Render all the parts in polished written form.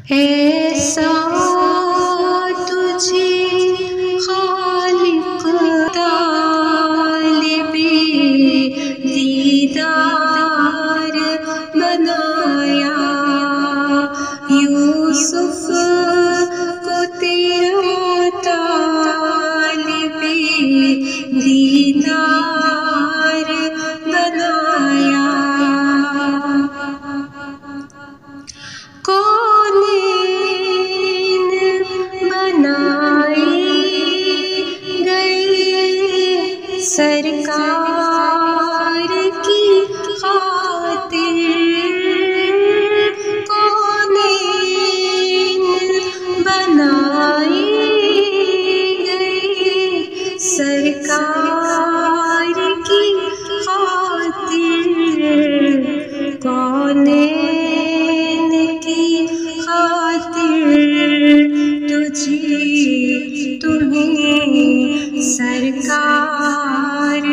ایسا تجھے خالق طالب دیدار بنایا، یوسف کو تیرا طالب دیدار بنایا۔ کونین بنائے گئے سرکار کی خاطر، کونین بنائے گئے سرکار کی خاطر، کونین کی خاطر تمہیں سرکار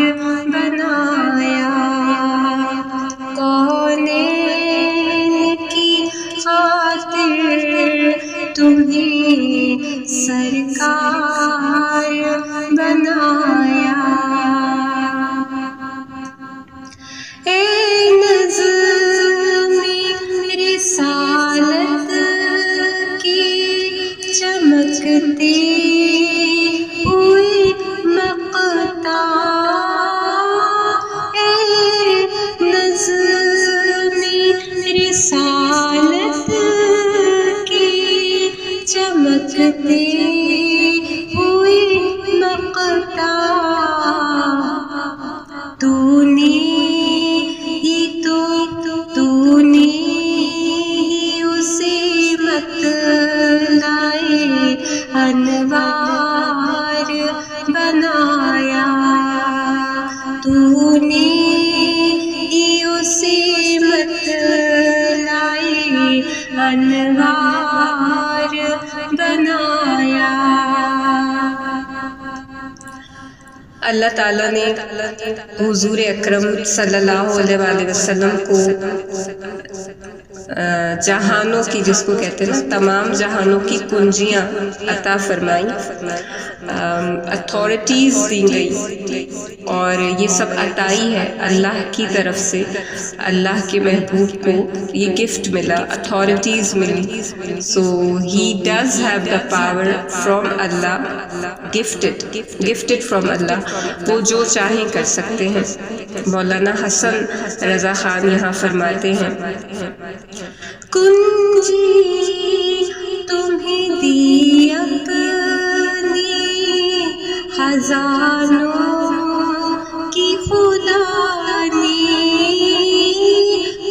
بنایا، کونین کی خاطر تمہیں سرکار بنایا۔ اے نظم رسالت کی چمکتے ہوئے مقطع، اے نظم رسالت کی چمکتے ہوئے مقطع، تو نے اسے مطلعِ انوار بنایا، تو نے اسے مطلعِ انوار بنایا۔ اللہ تعالیٰ نے حضور اکرم صلی اللہ علیہ وآلہ وسلم کو جہانوں کی، جس کو کہتے ہیں نا تمام جہانوں کی کنجیاں عطا فرمائیں، اتھارٹیز دی گئی، اور یہ سب عطائی ہے اللہ کی طرف سے۔ اللہ کے محبوب کو یہ گفٹ ملا، اتھارٹیز ملی، so he does have the power from Allah, gifted from Allah, وہ جو چاہیں کر سکتے ہیں۔ مولانا حسن رضا خان یہاں فرماتے ہیں، کنجی تمہیں دی اپنی خزانوں کی خدا نے،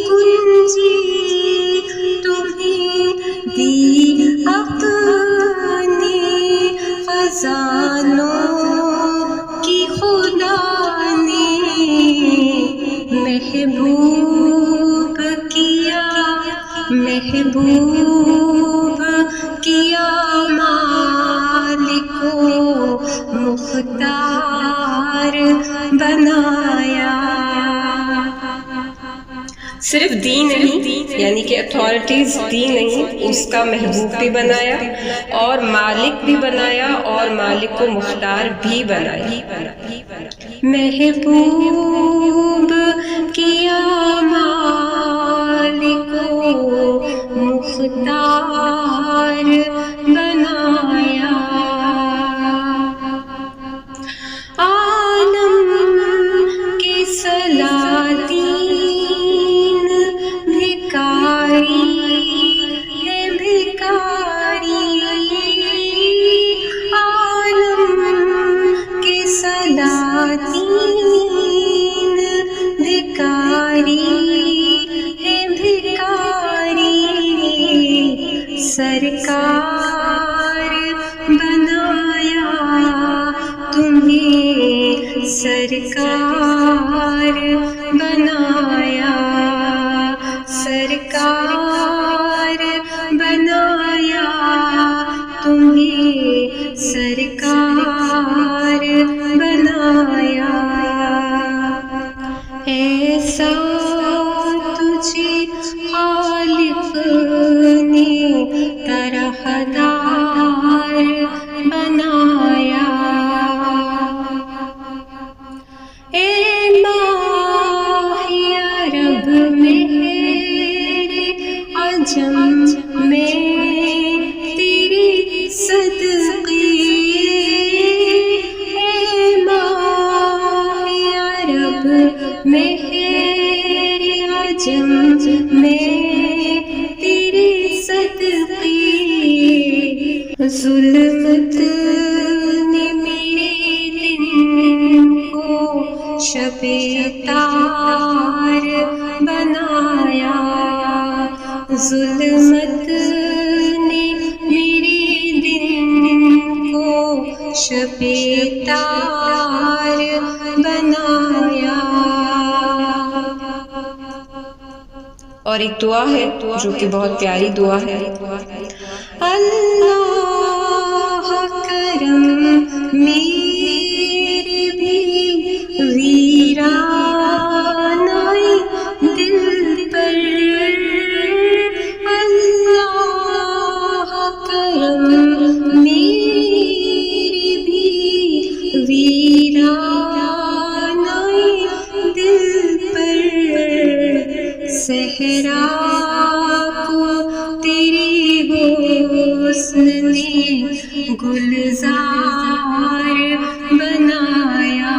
کنجی تمہیں دی اپنی خزانوں کی خدا نے، محبوب کیا مالک کو مختار بنایا۔ صرف دی نہیں، یعنی کہ اتھارٹیز دی نہیں، اس کا محبوب بھی بنایا اور مالک بھی بنایا اور مالک کو مختار بھی بنایا۔ محبوب کیا مالک کو مختار بنایا، عالم کے سلاطین بھکاری ہے بھکاری، عالم کے سلاطین بھکاری ہے بھکاری، سرکار بنایا تمہیں سرکار بنایا، سرکار بنایا تمہیں سرکار بنایا۔ ایسا تجھے خالق نے عجم میں تیرے صدقے، اے ماہ عرب مہر عجم میں تیرے صدقے، ظلمت نے میرے دن کو شب تار بنایا، ظلمت نے میرے دن کو شب تار بنایا۔ اور ایک دعا ہے جو کہ بہت پیاری دعا ہے، اللہ کرم میرے بھی ویران دل پر، اللہ کرم میرے بھی ویران دل پر، صحرا کو تیرے حسن نے گلزار بنایا،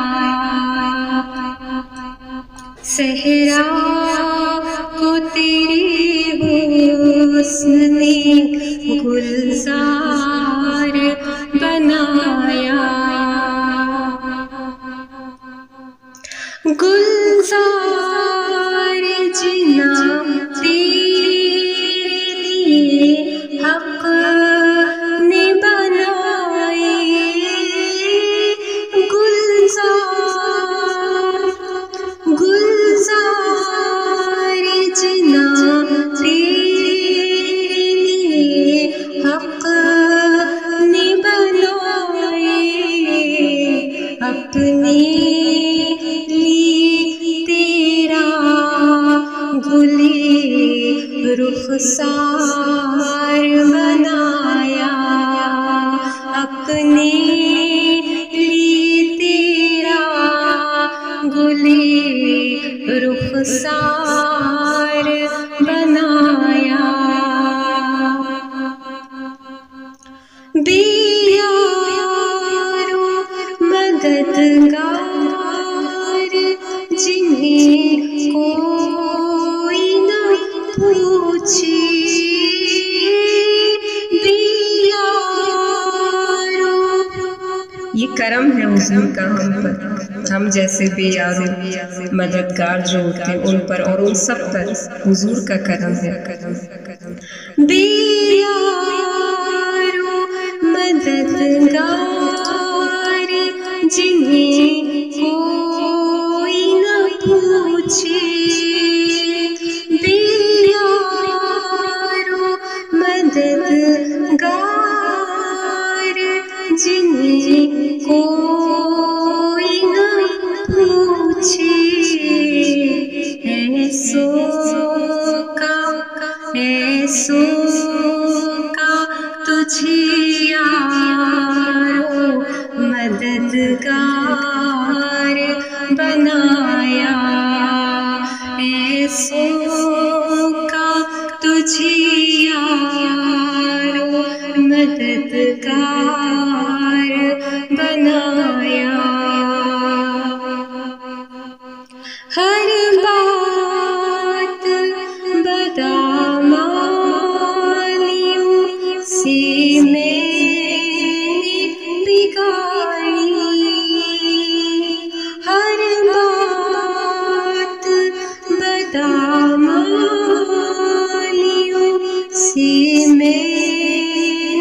صحرا کو تیرے حسن نے گلزار بنایا، گلزار جنا تیرے لیے حق نے بنائے، گلزار جنا تیرے لیے حق نے بنائے، اپنے رخسار بنایا، اپنے لیے تیرا گلے رخسار بنایا، بے یار و مددگار جنہیں کوئی نہ پوچھے، یہ کرم ہے حضور کا ہم پر، ہم جیسے بے یار مددگار جو ہوتے ہیں ان پر اور ان سب پر حضور کا کرم ہے، بے یار مددگار جنہیں کوئی نہ پوچھے، مددگار جنہیں کوئی نہ پوچھے، ایسوں کا تجھے یارو مددگار بنایا، ایسوں کا تجھے یارو مددگار بنایا، ہر بات بدامانیوں سے میں نے بگاڑی، ہر بات بدامانیوں سے میں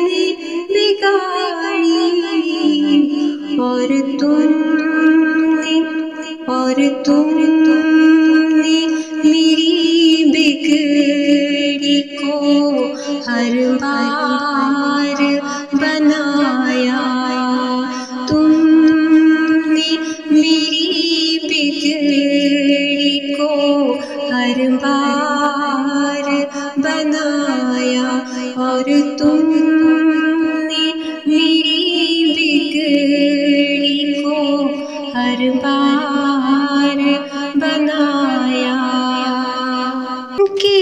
نے بگاڑی، اور تم نے میری بگڑی کو ہر بار بنایا، تم نے میری بگڑی کو ہر بار بنایا، اور تم نے میری بگڑی کو ہر بار بنایا، کہ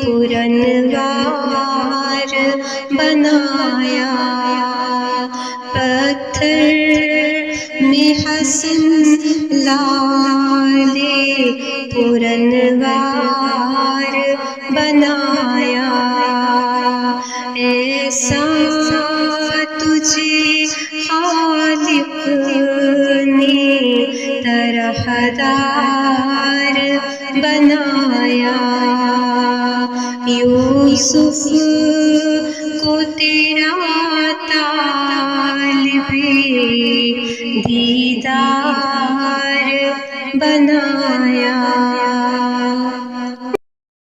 پرانوار بنایا، پتھر میں حسن لال پرانوار بنایا، ایسا تجھے خالق نے طرحدار بنایا، یوسف کو تیرا طالب دیدار بنایا۔